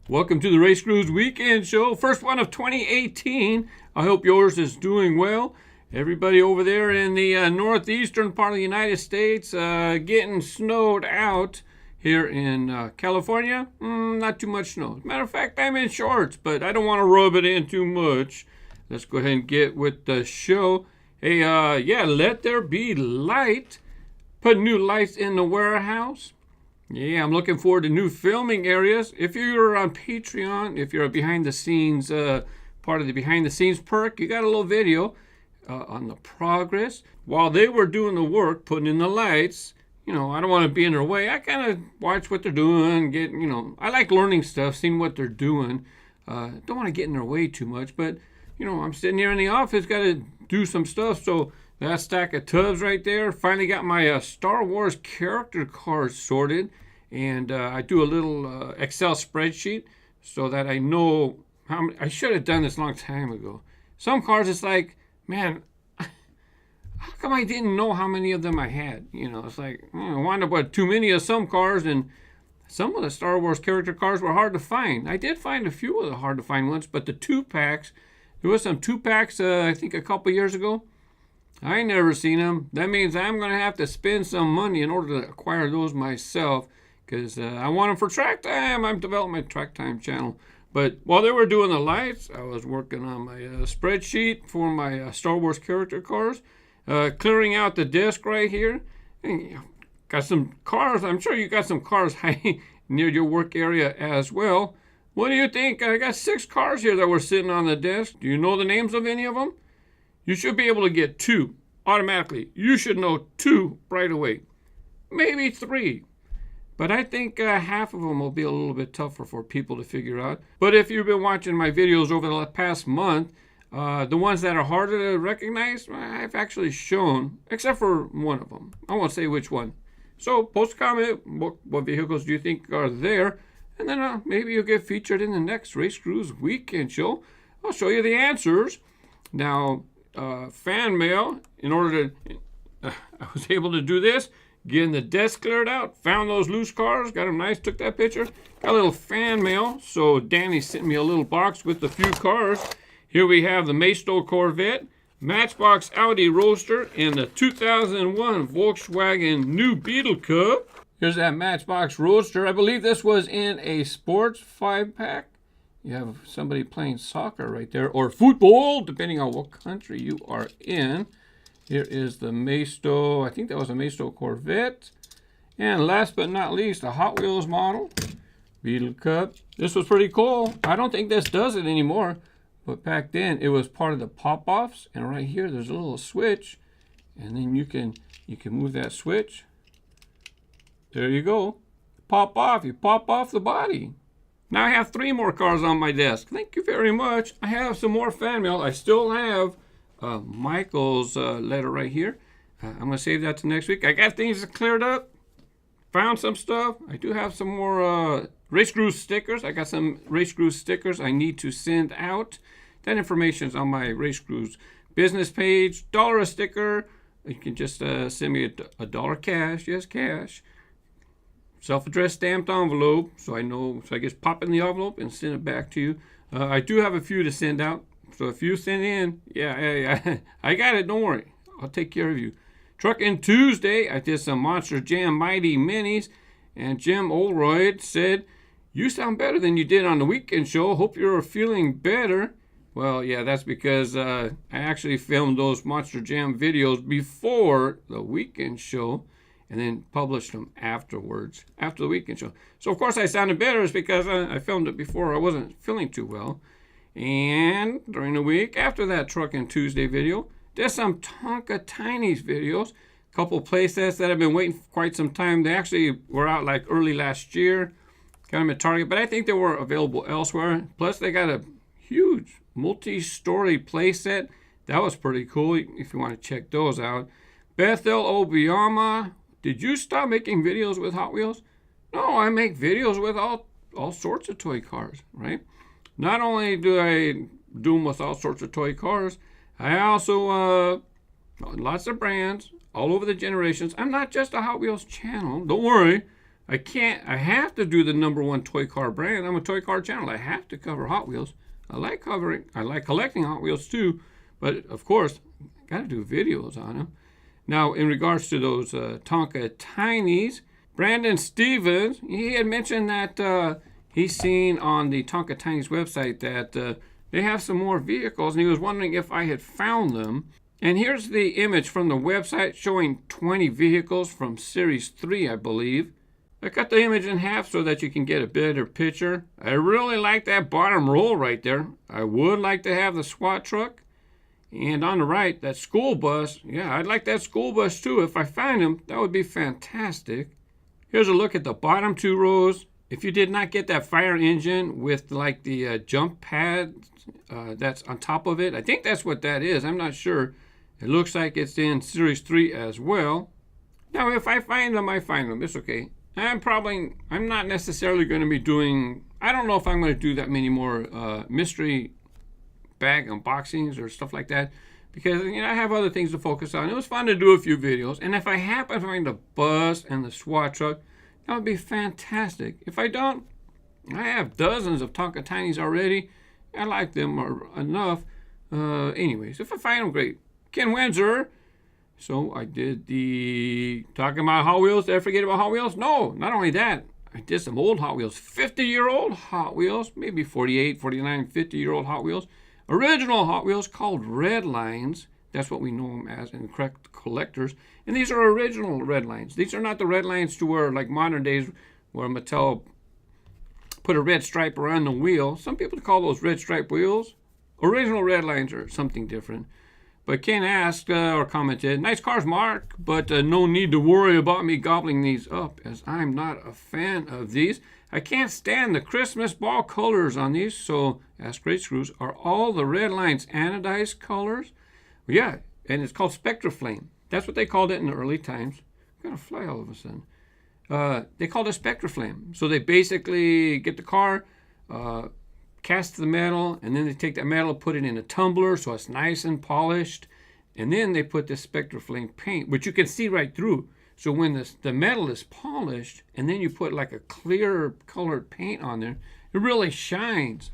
Welcome to the RaceGrooves Weekend Show, first one of 2018. I hope yours is doing well. Everybody over there in the northeastern part of the United States getting snowed out. Here in California, not too much snow. As a matter of fact, I'm in shorts, but I don't want to rub it in too much. Let's go ahead and get with the show. Hey, yeah, let there be light. Put new lights in the warehouse. Yeah, I'm looking forward to new filming areas. If you're on Patreon, if you're a behind the scenes, part of the behind the scenes perk, you got a little video on the progress. While they were doing the work, putting in the lights, you know, I don't want to be in their way. I kind of watch what they're doing, I like learning stuff, seeing what they're doing. Don't want to get in their way too much, but, I'm sitting here in the office, got to do some stuff. So that stack of tubs right there, finally got my Star Wars character cards sorted. And I do a little Excel spreadsheet so that I know how many. I should have done this a long time ago. Some cards, it's like, man, how come I didn't know how many of them I had? It's like, I wound up with too many of some cards, and some of the Star Wars character cards were hard to find. I did find a few of the hard to find ones, but the 2-packs, there was some 2-packs, I think a couple years ago. I never seen them. That means I'm going to have to spend some money in order to acquire those myself, because I want them for track time. I'm developing my track time channel. But while they were doing the lights, I was working on my spreadsheet for my Star Wars character cards, clearing out the desk right here. And got some cars. I'm sure you got some cars near your work area as well. What do you think? I got 6 cars here that were sitting on the desk. Do you know the names of any of them? You should be able to get 2 automatically. You should know 2 right away. Maybe 3. But I think half of them will be a little bit tougher for people to figure out. But if you've been watching my videos over the past month, the ones that are harder to recognize, I've actually shown, except for one of them. I won't say which one. So post a comment, what vehicles do you think are there? And then maybe you'll get featured in the next RaceGrooves Weekend Show. I'll show you the answers. Now, fan mail, in order to, I was able to do this. Getting the desk cleared out, found those loose cars, got them nice, took that picture. Got a little fan mail, so Danny sent me a little box with a few cars. Here we have the Maisto Corvette, Matchbox Audi Roadster, and the 2001 Volkswagen New Beetle Cup. Here's that Matchbox Roadster. I believe this was in a sports 5-pack. You have somebody playing soccer right there, or football, depending on what country you are in. Here is the Maisto, I think that was a Maisto Corvette. And last but not least, a Hot Wheels model, Beetle Cup. This was pretty cool. I don't think this does it anymore, but back then it was part of the pop-offs. And right here, there's a little switch, and then you can move that switch. There you go. Pop off. You pop off the body. Now I have 3 more cars on my desk. Thank you very much. I have some more fan mail. I still have Michael's letter right here. I'm going to save that to next week. I got things cleared up. Found some stuff. I do have some more RaceGrooves stickers. I got some RaceGrooves stickers I need to send out. That information is on my RaceGrooves business page. $1 a sticker. You can just send me $1 cash. Yes, cash. Self-addressed stamped envelope. So I know. So I just pop in the envelope and send it back to you. I do have a few to send out. So if you send in, yeah, I got it. Don't worry. I'll take care of you. Trucking Tuesday, I did some Monster Jam Mighty Minis. And Jim Olroyd said, "You sound better than you did on the weekend show. Hope you're feeling better." Well, yeah, that's because I actually filmed those Monster Jam videos before the weekend show and then published them afterwards, after the weekend show. So, of course, I sounded better is because I filmed it before I wasn't feeling too well. And during the week, after that Trucking Tuesday video, there's some Tonka Tiny's videos. A couple playsets that I've been waiting for quite some time. They actually were out like early last year. Got them at Target, but I think they were available elsewhere. Plus, they got a huge multi-story playset. That was pretty cool if you want to check those out. Bethel Obiama, did you stop making videos with Hot Wheels? No, I make videos with all sorts of toy cars, right? Not only do I do them with all sorts of toy cars, I also, lots of brands, all over the generations. I'm not just a Hot Wheels channel. Don't worry. I have to do the #1 toy car brand. I'm a toy car channel. I have to cover Hot Wheels. I like collecting Hot Wheels too, but of course, got to do videos on them. Now, in regards to those Tonka Tinies, Brandon Stevens, he had mentioned that he's seen on the Tonka Tinies website that they have some more vehicles, and he was wondering if I had found them. And here's the image from the website showing 20 vehicles from Series 3, I believe. I cut the image in half so that you can get a better picture. I really like that bottom roll right there. I would like to have the SWAT truck. And on the right, that school bus. Yeah, I'd like that school bus too. If I find them, that would be fantastic. Here's a look at the bottom 2 rows. If you did not get that fire engine with like the jump pad that's on top of it, I think that's what that is. I'm not sure. It looks like it's in Series 3 as well. Now, if I find them, I find them. It's okay. I'm not necessarily going to be doing, I don't know if I'm going to do that many more mystery bag unboxings or stuff like that, because I have other things to focus on. It was fun to do a few videos, and if I happen to find the bus and the SWAT truck, that would be fantastic. If I don't, I have dozens of Tonka Tinies already. I like them enough. Anyways, if I find them, great. Ken Windsor. So I did talking about Hot Wheels. Did I forget about Hot Wheels? No, not only that. I did some old Hot Wheels, 50-year-old Hot Wheels, maybe 48, 49, 50-year-old Hot Wheels. Original Hot Wheels called Redlines. That's what we know them as in correct collectors. And these are original Redlines. These are not the Redlines to where, like modern days, where Mattel put a red stripe around the wheel. Some people call those red stripe wheels. Original Redlines are something different. But Ken asked or commented, "Nice cars, Mark, but no need to worry about me gobbling these up, as I'm not a fan of these. I can't stand the Christmas ball colors on these." So, asked RaceGrooves, "Are all the Redlines anodized colors?" Yeah, and it's called Spectraflame. That's what they called it in the early times. I'm going to fly all of a sudden. They called it Spectraflame. So they basically get the car, cast the metal, and then they take that metal, put it in a tumbler so it's nice and polished, and then they put this Spectraflame paint, which you can see right through. So when the metal is polished, and then you put like a clear colored paint on there, it really shines.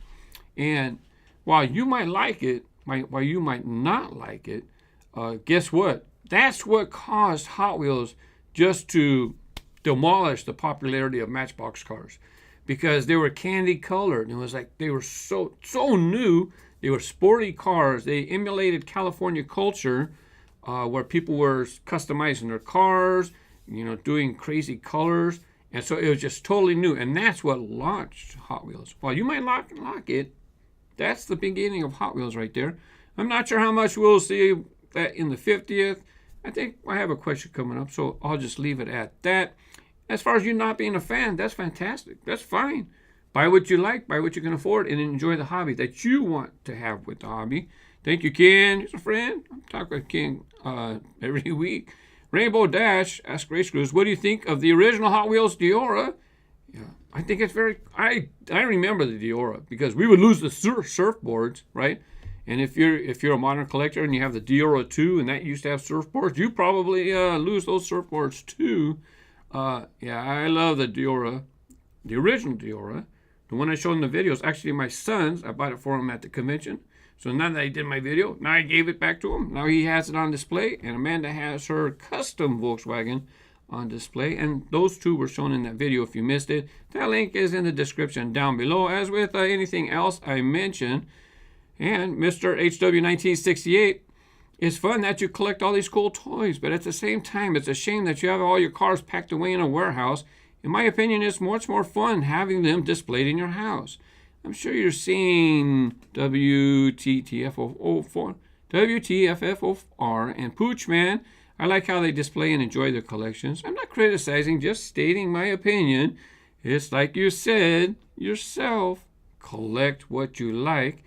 And while you might like it, while you might not like it, guess what? That's what caused Hot Wheels just to demolish the popularity of Matchbox cars, because they were candy colored. It was like they were so new. They were sporty cars. They emulated California culture, where people were customizing their cars, doing crazy colors. And so it was just totally new. And that's what launched Hot Wheels. While you might like it, that's the beginning of Hot Wheels right there. I'm not sure how much we'll see that in the 50th. I think I have a question coming up, so I'll just leave it at that. As far as you not being a fan, that's fantastic. That's fine. Buy what you like, buy what you can afford, and enjoy the hobby that you want to have with the hobby. Thank you, Ken. He's a friend. I'm talking with Ken every week. Rainbow Dash asked RaceGrooves, "What do you think of the original Hot Wheels Diora?" Yeah, I think it's very. I remember the Diora because we would lose the surfboards, right? And if you're a modern collector and you have the Diora 2 and that used to have surfboards, you probably lose those surfboards too. Yeah, I love the Diora, the original Diora, the one I showed in the videos. Actually, my son's, I bought it for him at the convention. So now that I did my video, now I gave it back to him. Now he has it on display, and Amanda has her custom Volkswagen on display. And those two were shown in that video if you missed it. That link is in the description down below, as with anything else I mentioned. And Mr. HW1968, it's fun that you collect all these cool toys, but at the same time, it's a shame that you have all your cars packed away in a warehouse. In my opinion, it's much more fun having them displayed in your house. I'm sure you're seeing WTFFOR and Poochman. I like how they display and enjoy their collections. I'm not criticizing, just stating my opinion. It's like you said yourself, collect what you like.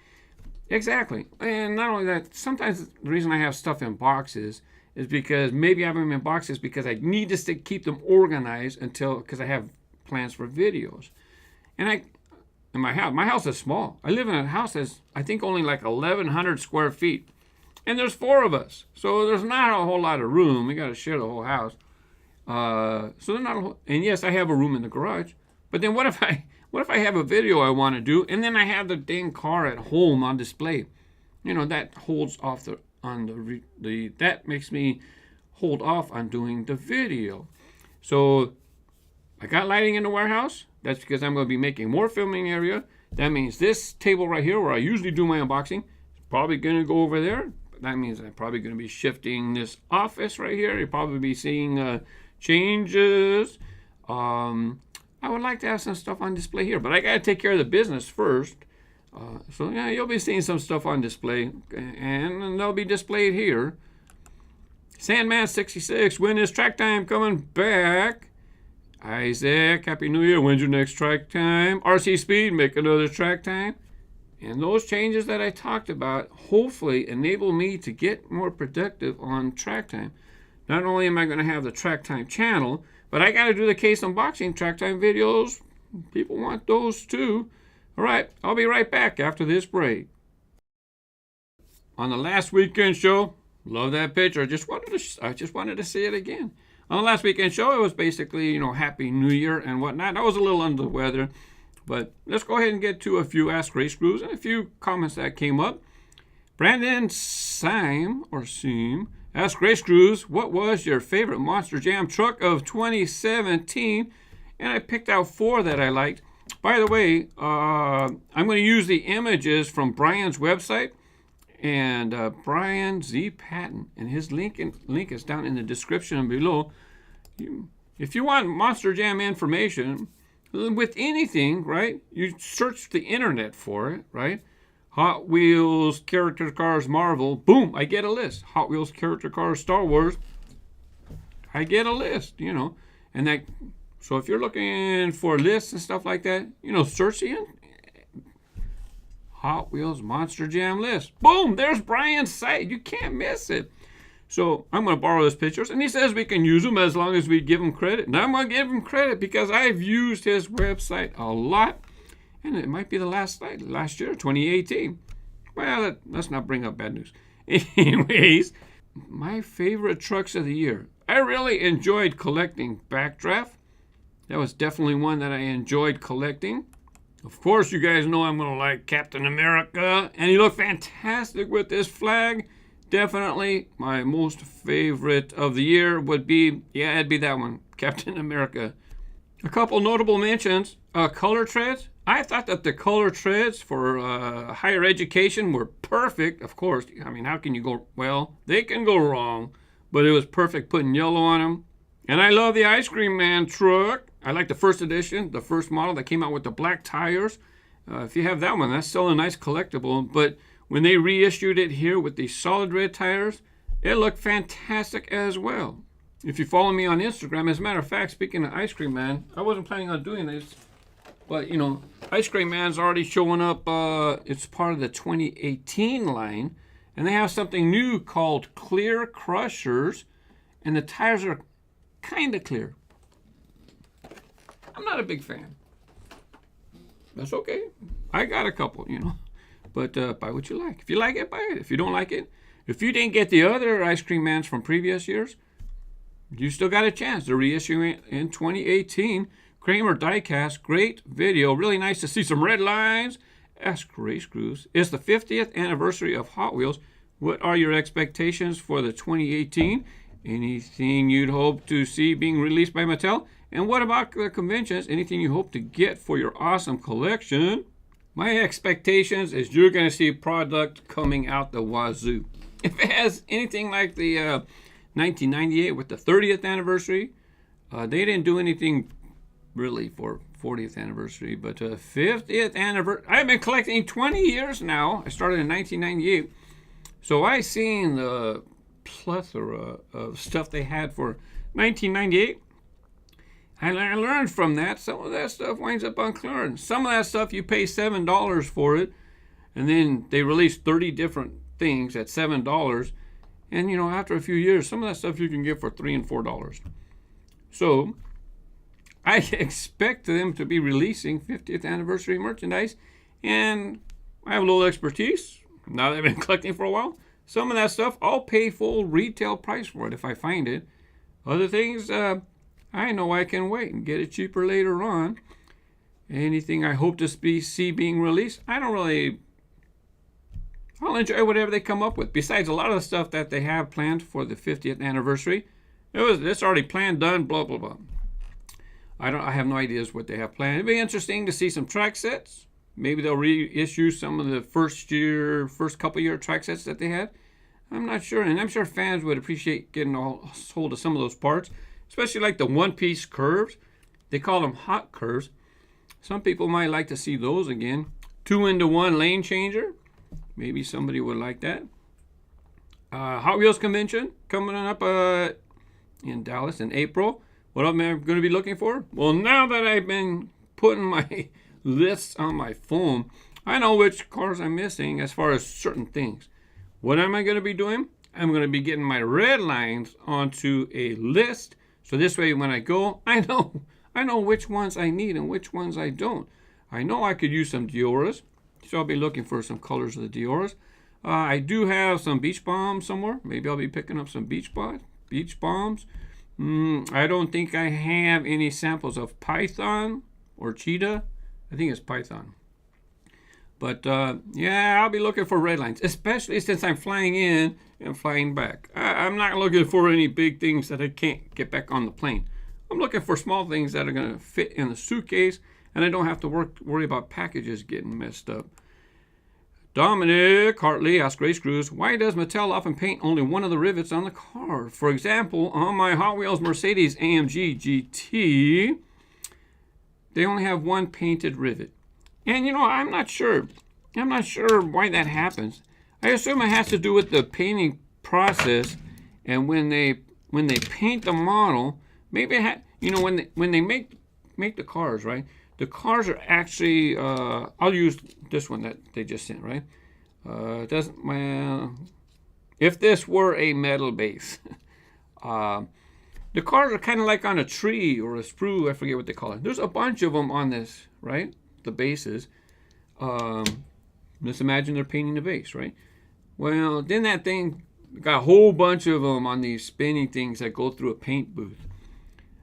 Exactly. And not only that, sometimes the reason I have stuff in boxes is because maybe I have them in boxes because I need to keep them organized because I have plans for videos. And my house is small. I live in a house that's, I think, only like 1,100 square feet. And there's 4 of us. So there's not a whole lot of room. We got to share the whole house. So they're not. And yes, I have a room in the garage. But then what if I have a video I want to do, and then I have the dang car at home on display? You know, that holds off that makes me hold off on doing the video. So I got lighting in the warehouse. That's because I'm going to be making more filming area. That means this table right here where I usually do my unboxing is probably going to go over there. That means I'm probably going to be shifting this office right here. You'll probably be seeing changes. I would like to have some stuff on display here, but I got to take care of the business first. So yeah, you'll be seeing some stuff on display, and they'll be displayed here. Sandman66, when is track time coming back? Isaac, Happy New Year. When's your next track time? RC Speed, make another track time. And those changes that I talked about hopefully enable me to get more productive on track time. Not only am I going to have the track time channel, but I got to do the case unboxing track time videos. People want those too. All right, I'll be right back after this break. On the last weekend show, love that picture. I just wanted to see it again. On the last weekend show, it was basically, you know, Happy New Year and whatnot. I was a little under the weather, but let's go ahead and get to a few Ask RaceGrooves and a few comments that came up. Brandon Seam asked RaceGrooves, what was your favorite Monster Jam truck of 2017? And I picked out 4 that I liked. By the way, I'm going to use the images from Brian's website, and Brian Z. Patton, and his link is down in the description below. If you want Monster Jam information with anything, right, you search the internet for it, right? Hot Wheels, character cars, Marvel, boom, I get a list. Hot Wheels, character cars, Star Wars, I get a list, you know. And that, so if you're looking for lists and stuff like that, you know, search the Hot Wheels Monster Jam list. Boom, there's Brian's site. You can't miss it. So I'm going to borrow his pictures, and he says we can use them as long as we give him credit. And I'm going to give him credit because I've used his website a lot. And it might be the last year, 2018. Well, let's not bring up bad news. Anyways, my favorite trucks of the year. I really enjoyed collecting Backdraft. That was definitely one that I enjoyed collecting. Of course, you guys know I'm going to like Captain America. And he looked fantastic with this flag. Definitely my most favorite of the year would be, yeah, it'd be that one, Captain America. A couple notable mentions. Color treads. I thought that the color treads for higher education were perfect. Of course, I mean, how can you go, well, they can go wrong, but it was perfect putting yellow on them. And I love the Ice Cream Man truck. I like the first edition, the first model that came out with the black tires. If you have that one, that's still a nice collectible. But when they reissued it here with the solid red tires, it looked fantastic as well. If you follow me on Instagram, as a matter of fact, speaking of Ice Cream Man, I wasn't planning on doing this. But, you know, Ice Cream Man's already showing up. It's part of the 2018 line. And they have something new called Clear Crushers. And the tires are kind of clear. I'm not a big fan. That's okay. I got a couple, you know. But buy what you like. If you like it, buy it. If you don't like it, if you didn't get the other Ice Cream Mans from previous years, you still got a chance to reissue it in 2018. Kramer Diecast, great video. Really nice to see some red lines. Ask RaceGrooves. It's the 50th anniversary of Hot Wheels. What are your expectations for the 2018? Anything you'd hope to see being released by Mattel? And what about the conventions? Anything you hope to get for your awesome collection? My expectations is you're going to see product coming out the wazoo. If it has anything like the 1998 with the 30th anniversary, they didn't do anything really for 40th anniversary, but 50th anniversary. I've been collecting 20 years now. I started in 1998. So I seen the plethora of stuff they had for 1998. I learned from that. Some of that stuff winds up on clearance. Some of that stuff you pay $7 for it, and then they release 30 different things at $7. And you know, after a few years, some of that stuff you can get for $3 and $4. So I expect them to be releasing 50th anniversary merchandise, and I have a little expertise. Now that I've been collecting for a while, some of that stuff I'll pay full retail price for it if I find it. Other things, I know I can wait and get it cheaper later on. Anything I hope to see being released, I'll enjoy whatever they come up with. Besides, a lot of the stuff that they have planned for the 50th anniversary, it's already planned, done, blah, blah, blah. I have no ideas what they have planned. It'd be interesting to see some track sets. Maybe they'll reissue some of the first couple year track sets that they had. I'm not sure, and I'm sure fans would appreciate getting a hold of some of those parts, especially like the one-piece curves. They call them hot curves. Some people might like to see those again. 2-into-1 lane changer. Maybe somebody would like that. Hot Wheels convention coming up in Dallas in April. What am I going to be looking for? Well, now that I've been putting my lists on my phone, I know which cars I'm missing as far as certain things. What am I going to be doing? I'm going to be getting my red lines onto a list. So this way when I go, I know which ones I need and which ones I don't. I know I could use some Dioras, so I'll be looking for some colors of the Dioras. I do have some beach bombs somewhere. Maybe I'll be picking up some beach bombs. I don't think I have any samples of Python or Cheetah. I think it's Python. But yeah, I'll be looking for red lines, especially since I'm flying in and flying back. I'm not looking for any big things that I can't get back on the plane. I'm looking for small things that are going to fit in the suitcase, and I don't have to worry about packages getting messed up. Dominic Hartley asked RaceGrooves, why does Mattel often paint only one of the rivets on the car? For example, on my Hot Wheels Mercedes AMG GT, they only have one painted rivet. And I'm not sure. I'm not sure why that happens. I assume it has to do with the painting process, and when they paint the model, maybe when they make the cars, right? The cars are actually I'll use this one that they just sent, right? If this were a metal base, the cars are kind of like on a tree or a sprue. I forget what they call it. There's a bunch of them on this, right? The bases. Let's imagine they're painting the base, right? Well, then that thing got a whole bunch of them on these spinning things that go through a paint booth.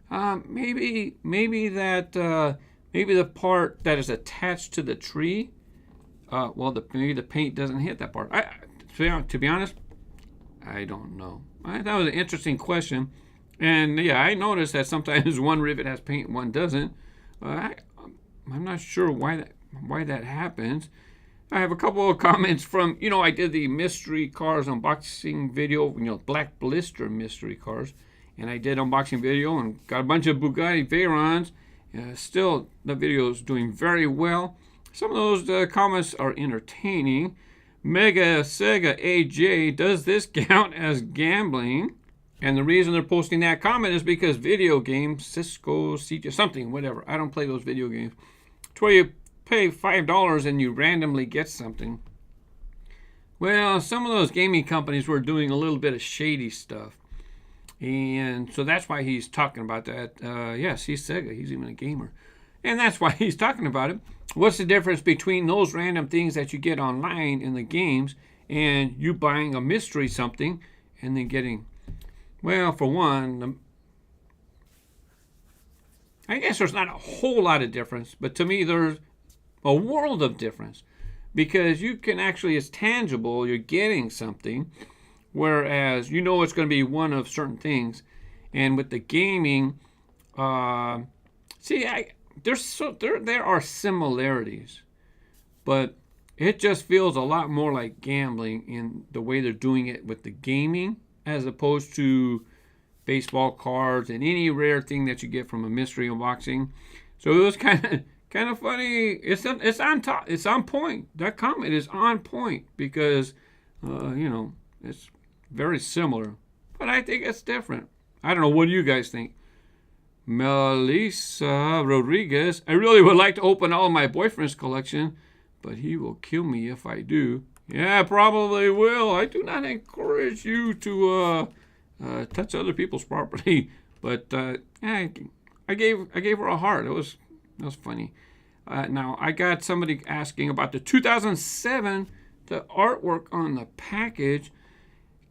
Maybe the part that is attached to the tree, maybe the paint doesn't hit that part. To be honest, I don't know. That was an interesting question, and yeah, I noticed that sometimes one rivet has paint, one doesn't. I'm not sure why that happens. I have a couple of comments from, I did the mystery cars unboxing video, Black Blister mystery cars, and I did unboxing video and got a bunch of Bugatti Veyrons. Still, the video is doing very well. Some of those comments are entertaining. Mega Sega AJ, does this count as gambling? And the reason they're posting that comment is because video games, Cisco, CJ, something, whatever. I don't play those video games. It's where you pay $5 and you randomly get something. Well, some of those gaming companies were doing a little bit of shady stuff. And so that's why he's talking about that. Yes, he's Sega. He's even a gamer. And that's why he's talking about it. What's the difference between those random things that you get online in the games and you buying a mystery something and then getting... Well, for one, I guess there's not a whole lot of difference. But to me, there's a world of difference. Because you can actually, it's tangible. You're getting something. Whereas it's going to be one of certain things, and with the gaming, there are similarities, but it just feels a lot more like gambling in the way they're doing it with the gaming, as opposed to baseball cards and any rare thing that you get from a mystery unboxing. So it was kind of funny. It's on point. That comment is on point because it's very similar, but I think it's different. I don't know. What do you guys think? Mel Elise Rodriguez. I really would like to open all of my boyfriend's collection, but he will kill me if I do. Yeah, probably will. I do not encourage you to touch other people's property, but I gave her a heart. That was funny. Now I got somebody asking about the 2007, the artwork on the package.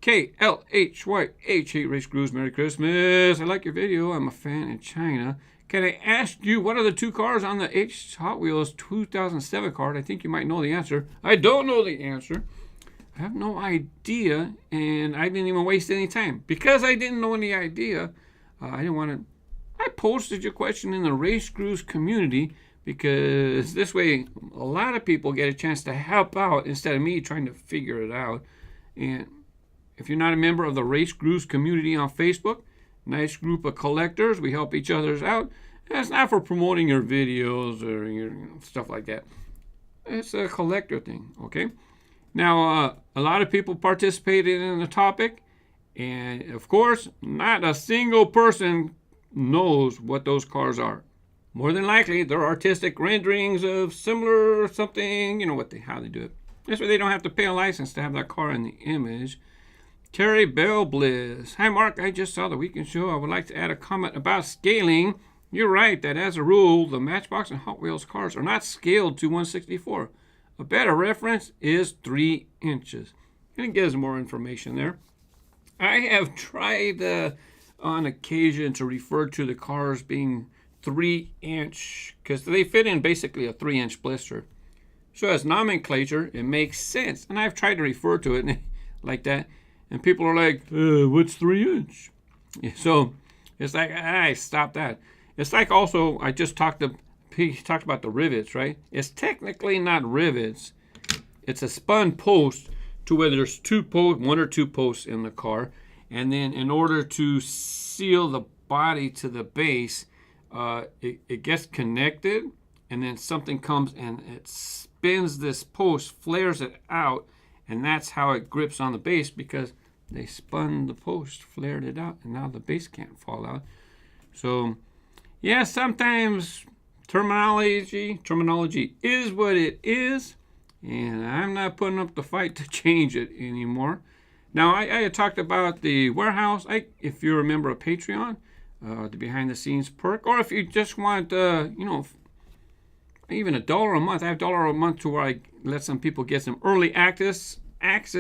KLHYH. Hey, RaceGrooves, Merry Christmas. I like your video. I'm a fan in China. Can I ask you, what are the two cars on the Hot Wheels 2007 card? I think you might know the answer. I don't know the answer. I have no idea, and I didn't even waste any time. Because I didn't know any idea, I didn't want to... I posted your question in the RaceGrooves community, because this way a lot of people get a chance to help out instead of me trying to figure it out. And if you're not a member of the RaceGrooves community on Facebook, nice group of collectors. We help each other out. It's not for promoting your videos or your stuff like that. It's a collector thing, okay? Now, a lot of people participated in the topic, and of course, not a single person knows what those cars are. More than likely, they're artistic renderings of similar something, you know how they do it. This way they don't have to pay a license to have that car in the image. Terry Bell Bliss. Hi, Mark. I just saw the weekend show. I would like to add a comment about scaling. You're right that as a rule, the Matchbox and Hot Wheels cars are not scaled to 1/64. A better reference is 3 inches. And it gives more information there. I have tried on occasion to refer to the cars being 3-inch because they fit in basically a 3-inch blister. So as nomenclature, it makes sense. And I've tried to refer to it like that. And people are like, what's 3-inch? So it's like, stop that. It's like also, I just talked about the rivets, right? It's technically not rivets. It's a spun post to where there's 1 or 2 posts in the car. And then in order to seal the body to the base, it gets connected. And then something comes and it spins this post, flares it out. And that's how it grips on the base, because they spun the post, flared it out, and now the base can't fall out. So, yeah, sometimes terminology is what it is, and I'm not putting up the fight to change it anymore. Now, I had talked about the warehouse. If you're a member of Patreon, the behind-the-scenes perk, or if you just want, even $1 a month. I have $1 a month to where I let some people get some early access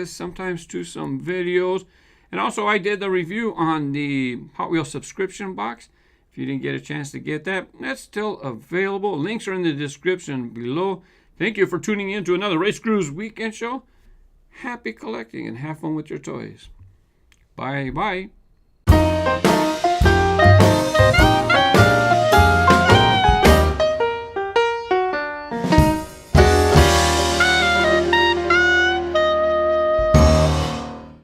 sometimes to some videos. And also I did the review on the Hot Wheels subscription box. If you didn't get a chance to get that, that's still available. Links are in the description below. Thank you for tuning in to another RaceGrooves weekend show. Happy collecting and have fun with your toys. Bye-bye.